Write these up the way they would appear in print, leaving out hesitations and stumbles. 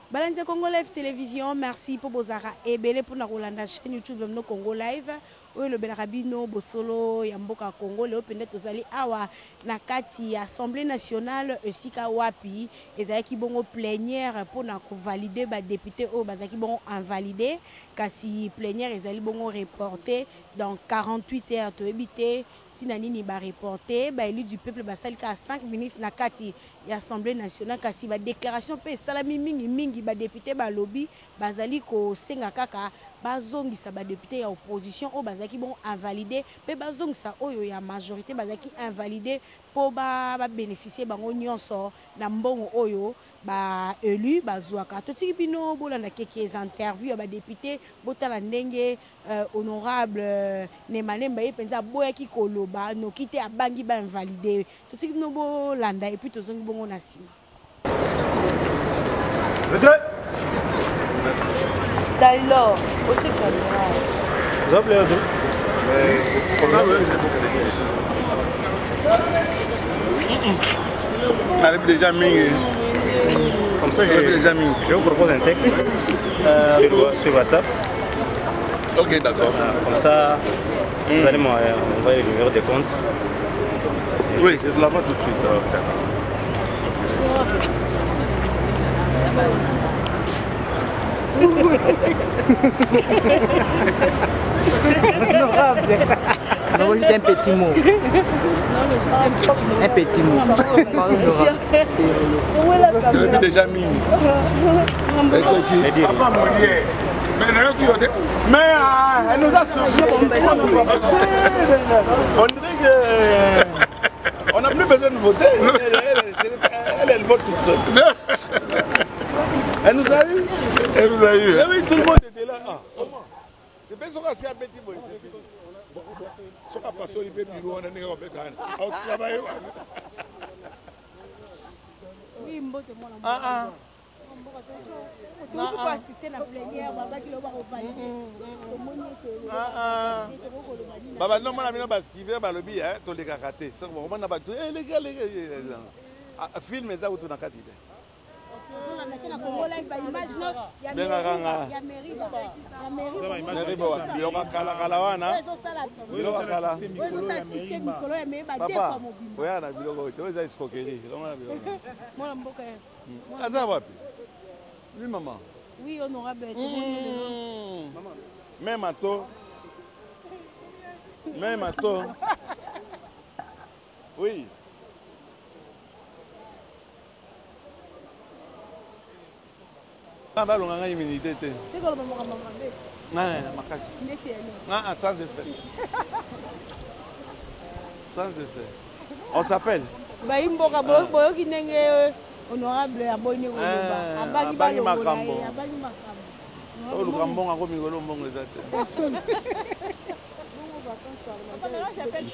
Balance Congo Live Télévision, merci pour Bozara et Belé pour la chaîne YouTube de Congo Live. Oui, le Belarabino, Bosolo, Yamboka Congo, le Openet Ozali Awa, Nakati, Assemblée nationale, Sika Wapi, Ezaki Bongo plénière pour valider les députés au Bazaki Bongo invalidé, Kasi plénière Ezali Bongo reporté dans 48 heures, to éviter. Si Nanini va reporter, élu du peuple Basalika à 5 ministres Nakati et Assemblée nationale, kasi ba déclaration pe salami mingi ba député ba lobby bazali ko senga kaka bazongisa ba député ya opposition o bazaki bon invalidé pe bazongisa oyo ya majorité bazaki invalidé po ba bénéficier bango nyonso na mbongo oyo ba élu bazwaka totiki bino bolanda keke interview ya ba député botala ndenge honorable Nemalemba ye penza boyaki koloba noki te abangi ba invalidé totiki bino bolanda et puis tozongi bongo na sima. Taylor, au caméra. Vous appelez à deux. Mais déjà mis. Comme ça, je vous propose un texte sur WhatsApp. Ok, d'accord. Comme ça, vous allez m'envoyer le numéro de compte. Oui, je la vois tout de suite. Non, juste un petit mot. Un petit mot. Je l'ai déjà mis. Mais elle nous a on dirait que on n'a plus besoin de voter. Elle vote toute seule. Elle nous a eu. Elle nous a eu. Mais oui, tout le monde était là. Ah, comment? Je pense qu'on a fait un petit boy. Ce qu'on a passé au bureau, on a travaillé. Oui, mbote moi la. Ah. Toujours pas assister à la plénière, baba qui l'a pas validé. Baba non, moi la mine parce qu'il vient par le billet, ton les karaté. C'est bon, on a battu. Eh les gars, film ça ou tout dans quatre idées. Oui, maman. Oui, honorable. Même à toi. Même à toi. Oui. C'est quoi le moment sans effet. Sans effet. On s'appelle. Honorable abonné abagi makambo. Oh le gambon a komi ngolo mbongo ezate.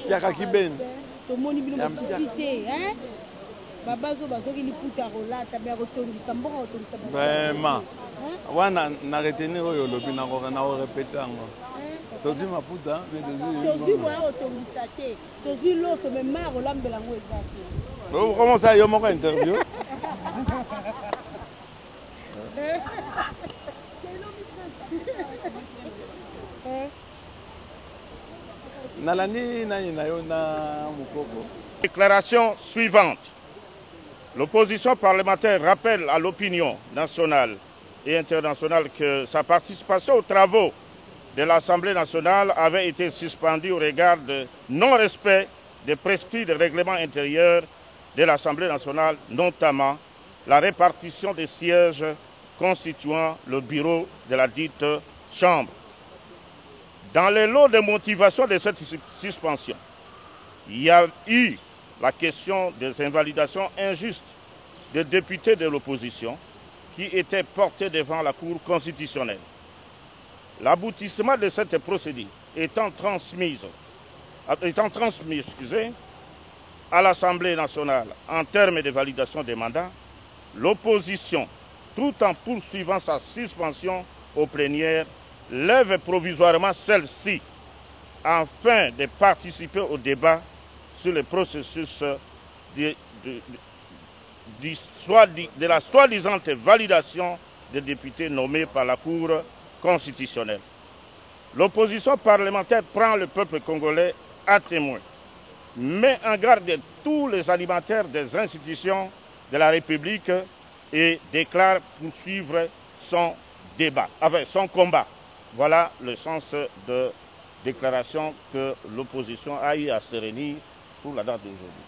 Ya kakiben. To moni bino cité hein. Babazo bazoki liputa rolata ba rotondisa mbongo rotondisa. Vraiment. Wana na retenir oyo lobi na ko na répéter ngo. Tozi maputa mais tozi boya rotondisa te. Tozi loso mais ma rolambela ngo ezate. Comment ça yo moko interview? Déclaration suivante. L'opposition parlementaire rappelle à l'opinion nationale et internationale que sa participation aux travaux de l'Assemblée nationale avait été suspendue au regard de non-respect des prescrits de règlement intérieur de l'Assemblée nationale, notamment la répartition des sièges constituant le bureau de la dite Chambre. Dans les lots de motivation de cette suspension, il y a eu la question des invalidations injustes des députés de l'opposition qui étaient portés devant la Cour constitutionnelle. L'aboutissement de cette procédure étant transmis à l'Assemblée nationale en termes de validation des mandats, l'opposition, tout en poursuivant sa suspension aux plénières, lève provisoirement celle-ci afin de participer au débat sur le processus de la soi-disant validation des députés nommés par la Cour constitutionnelle. L'opposition parlementaire prend le peuple congolais à témoin, met en garde tous les animateurs des institutions de la République et déclare poursuivre son combat. Voilà le sens de déclaration que l'opposition a eu à se réunir pour la date d'aujourd'hui.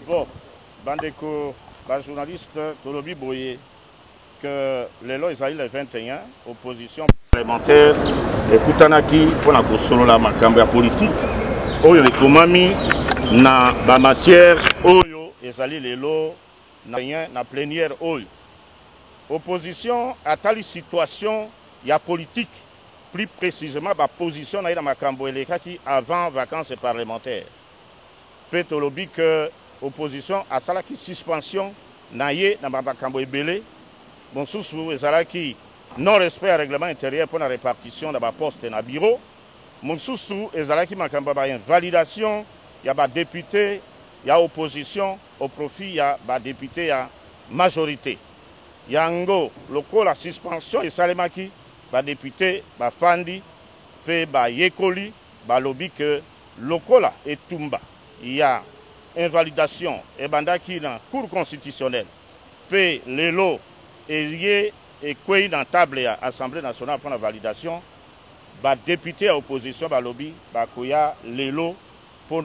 Bon, bandeko, journaliste Tolobi Boye, que les lois Israël le 21, opposition parlementaire, écoutanaki pour la kosolola makambo ya politique, oyo ekomami na ba matière oyo ezali lelo na plénière oyo. Opposition atali situation ya politique, plus précisément la position na makambo elekaki avant vacances parlementaires. Fait tolobi que opposition a salaki suspension na ye na makambo ebele. Bon sous ezalaki non respect à règlement intérieur pour la répartition de la poste na bureau. Mon sous ezalaki makambo ba validation ya ba député ya opposition au profit ya ba député ya majorité. Yango loko la suspension et salemaki ba député ba fandi pe ba yekoli ba lobby que loko la etumba. Il y a invalidation et bandaki dans cour constitutionnelle. Pe lelo et quoi dans table à l'Assemblée nationale pour la validation, bah député à opposition bah lobby bah koya lelo pour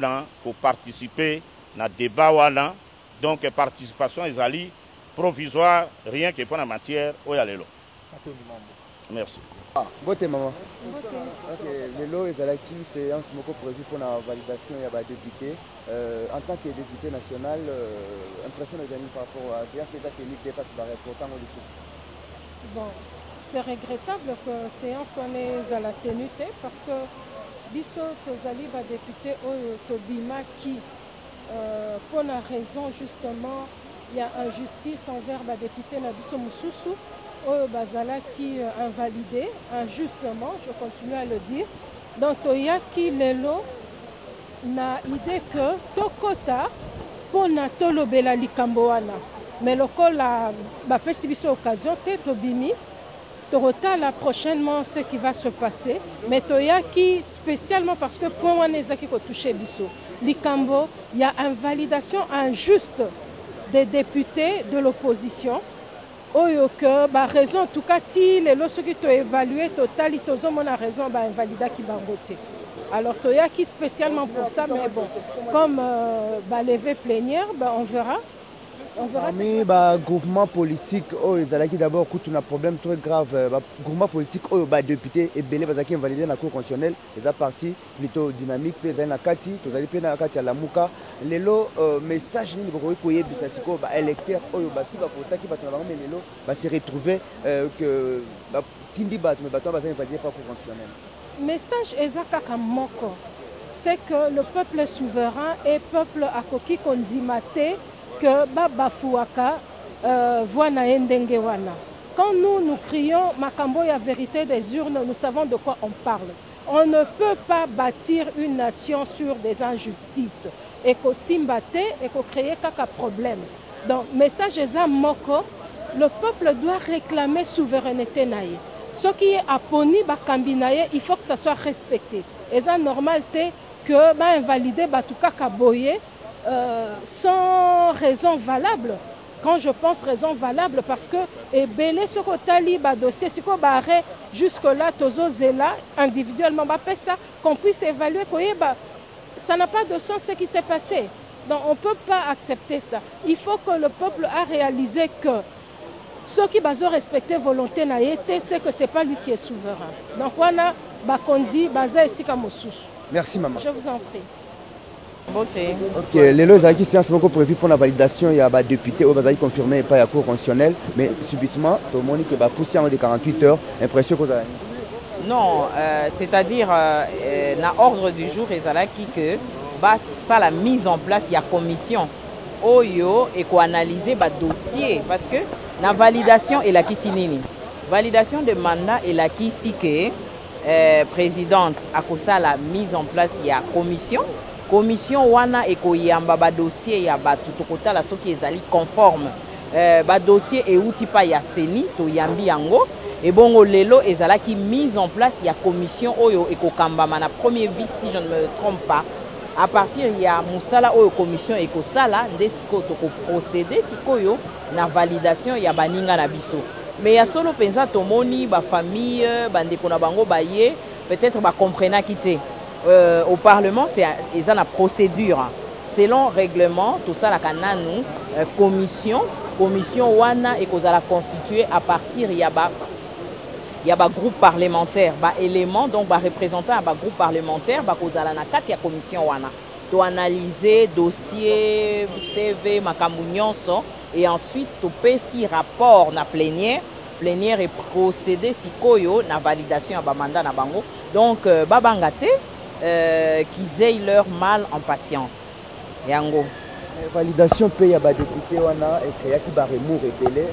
participer à débat wana donc participation ezali provisoire rien que pour la matière oya lelo. Merci. Bote maman. Ok, lelo ezalaki séance moko prévue pour la validation ya ba député en tant que député national impression des amis par rapport à séance des techniques dépasse par important au dessous. Bon, c'est regrettable que séance on est à la tenue parce que biso tozali ba député oyo tobima qui pour la raison justement il y a injustice envers ba député na biso mususu oyo bazalaki invalidé injustement, je continue à le dire. Donc toyaki lelo na idée que tokota pona tolobela likambo wana mais lokola bapesi biso occasion te tobimi torotala prochainement ce qui va se passer mais toyaki spécialement parce que point wana ezaki kotouche biso likambo il y a invalidation injuste des députés de l'opposition oyo que ba raison en tout cas ti lelo soki to évaluer total tozomona raison ba invalidaki bango te. Alors toyaki spécialement pour ça mais bon comme ba levé plénière on verra. Mais bah groupement politique oh ezalaki d'abord coup un problème très grave groupement politique oh bah député et belé bazaki invalidé na cour constitutionnelle les a parti plutôt dynamique pe na kati tozali pe na kati ya lamuka lelo message ni boko koyebisa siko ba électeur oh bah si ba potaki ba tona mais lelo ba se retrouver que ba tindi bat mais bato bazali invalidé par cour constitutionnelle. Message ezakaka moko c'est que le peuple est souverain et peuple akoki kondimate que Babafouaka voit na ndenge wana. Quand nous crions Makambo ya vérité des urnes, nous savons de quoi on parle. On ne peut pas bâtir une nation sur des injustices. Et qu'au Simbate et qu'au créer kaka problème. Donc, message eza moko, le peuple doit réclamer souveraineté naïe. Ce qui est apponi bakambinaye, il faut que ça soit respecté. Et ça normal que ba invalider batuka kaboye sans raison valable. Quand je pense raison valable, parce que belé ce kotali ba dossier si ko barré jusque là tozo zela individuellement ba ça qu'on puisse évaluer ça n'a pas de sens ce qui s'est passé. Donc on peut pas accepter ça. Il faut que le peuple a réalisé que ceux qui bazo respecter volonté na été c'est que c'est pas lui qui est souverain. Donc voilà bakondi baza esika mosusu. Merci maman. Je vous en prie. Beauté. Ok, les lois qui séance beaucoup prévues pour la validation, il y a des députés au Bazaï confirmé par la Cour constitutionnelle, mais subitement, tout le monde qui va pousser en 48 heures, impression que vous avez. Non, c'est-à-dire, dans l'ordre du jour, il y a ça la mise en place, il y a commission. Oyo et qu'on analyse le dossier parce que la validation est la qui sinini. Validation de mandat est la qui si que présidente à cause la mise en place il y a commission. commission wana ekoyamba ba dossier ya batu tokotala soki ezali conforme ba dossier euti pa ya seni to yambi yango et bongo lelo ezalaki mise en place ya commission oyo ekokambama na premier vice si je ne me trompe pas à partir ya musala oyo commission ekosala nde sikoyo tokoprocéder sikoyo na validation ya baninga na biso mais ya solo penza tomoni ba famille bandeko na bango baye peut-être ba comprenaki te au parlement c'est eza na procédure selon règlement tout ça la kananu commission wana ekozala constituée à partir ya ba groupe parlementaire ba élément donc ba représentant ba groupe parlementaire ba kozala na kati ya commission wana to analyser dossier CV makambu nyonso et ensuite to pesi rapport na plénière et procéder sikoyo na validation ya ba mandat na bango donc babanga te qu'ils aient leur mal en patience yango validation paye à bas député wana et créa qui va remourir rebelle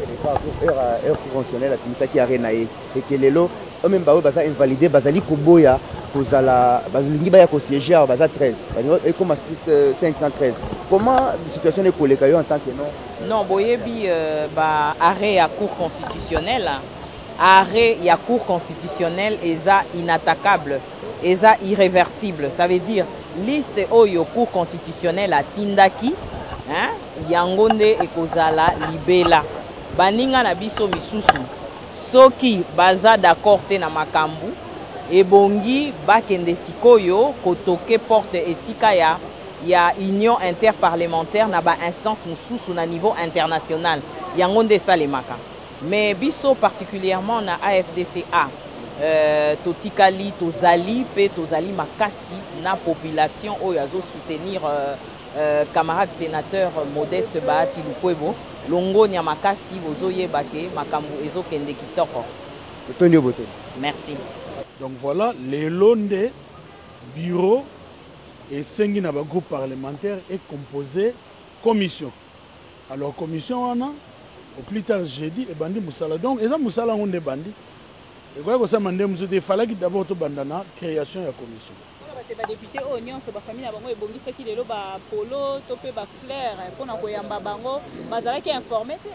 heure conventionnelle à Timisaki Arena et que lelo même ba baza invalidé bazali koboya kozala bazulingi ba ya ko siéger à baza 13 et comme 513 comment la situation est koleka yo en tant que non boyebi ba arrêt à cour constitutionnelle arrêt ya cour constitutionnelle eza inattaquable eza irréversible ça veut dire liste oyo cour constitutionnelle a tindaki hein yango nde ekozala libela baninga na biso misusu soki baza d'accord te na makambu ebongi bakende sikoyo kotoke porte esika ya union interparlementaire na ba instance mususu na niveau international yango nde salemaka mais biso particulièrement na AFDCA totikali tozali pe tozali makasi na population oyo azo soutenir camarade sénateur Modeste Bahati Lukwebo longoni ya makasi bozoyeba ke makambo ezokende kitoko. Merci. Donc voilà, les londes bureau et 5 na ba groupe parlementaire est composé commission. Alors commission wana au plus tard jeudi et bandi musala donc eza musala ngonde bandi et quoi que ça mande musu de fallait d'abord to bandana création ya commission. Ba député o nyonso ba famille na bango ebongisa ki lelo ba polo to pe ba flair pona koyamba bango bazalaki informé te.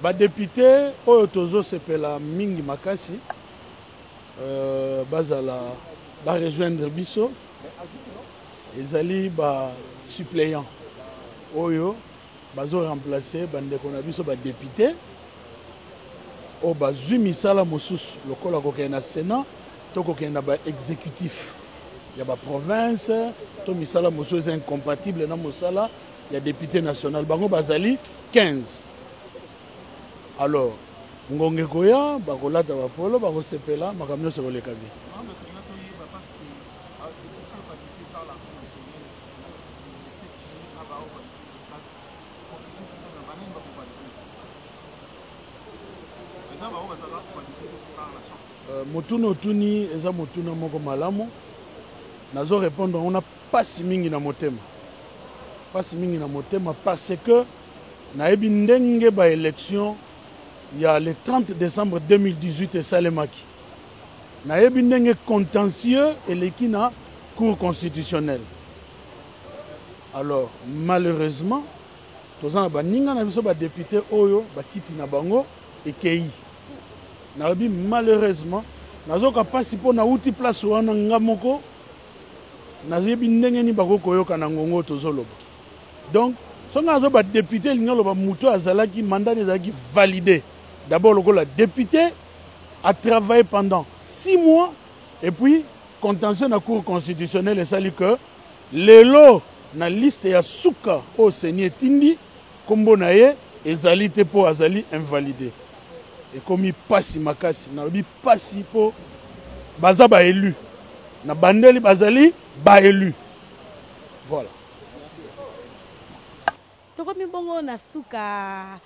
Ba député oyo tozo sepela mingi makasi bazala ba rejoindre biso ezali ba suppléant oyo bazo remplacer bandeko na biso ba député o bazwi misala mosusu lokola kokende na Sénat to kokende na ba exécutif ya ba province to misala mosusu est incompatible na mosala ya député national bango bazali 15. Alors ngonge koya bakolata ba polo bakosepela makamyo se koleka bi motuna otuni eza motuna moko malamu nazo répondre on a pasi mingi na motema parce que nayebi ndenge ba élection il y a le 30 décembre 2018 et salemaki nayebi ndenge contentieux et l'équina cour constitutionnelle. Alors malheureusement tozana baninga na biso ba député oyo bakiti na bango ekei nayebi malheureusement nazoka pasi po na uti place wana ngamoko nayebi ndenge ni bakoyoka na ngongo tozoloba donc songa nazo ba député lingalo ba muto azalaki mandat ezalaki validé. D'abord, le député a travaillé pendant 6 mois et puis, contentieux na cour constitutionnelle et ça dit que les lots na liste ya souka au Seigneur Tindi, kombo na ye, ezali te po azali invalidé. Et comme il passe makasi, na bi passi po baza ba élu. Na bandeli bazali ba élu. Voilà. Tokomi bongo na souka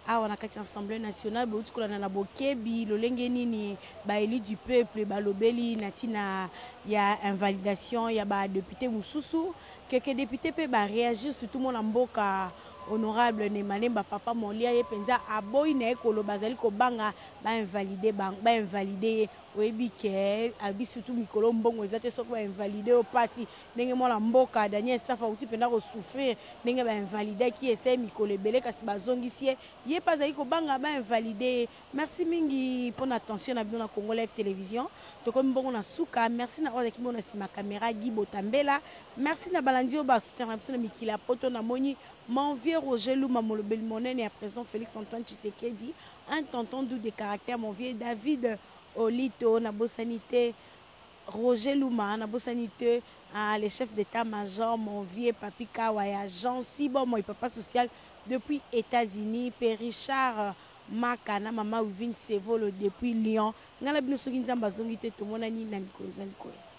awa na kati Assemblée nationale bauti kolana na bokebi lolenge nini ba élu du peuple balobeli natina ya invalidation ya ba député mususu que député pe ba réagir surtout mon mboka honorable Nemalemba papa Molia ye penza aboyi na ekolo bazali ko banga ba invalider oyebi ke abi surtout mikolo mbongo ezate soko ba invalider o pasi ndenge mwana mboka Daniel Safa uti penda ko souffrir ndenge ba invalider ki essaie mikolo ebele kasi bazongisi ye pas azali ko banga ba invalider. Merci mingi pour l'attention na bino na Congo Live Télévision to comme mbongo na suka. Merci na oza ki mona sima caméra Guy Botambela. Merci na balandi o ba soutenir na biso na mikila poto na moni mon vieux Roger Louma Molobel Monene et à présent Félix Antoine Tshisekedi, un tonton doux de caractère, mon vieux David Olito, Nabo Sanité, Roger Louma, Nabo Sanité, le chef d'état-major, mon vieux Papi Kawaya, Jean Sibon, mon papa social depuis États-Unis, Père Richard Makana, Maman Ouvine Sevolo depuis Lyon, Ngalabino Soginzamba Zongite, tout le monde a ni Namiko Zanikoye.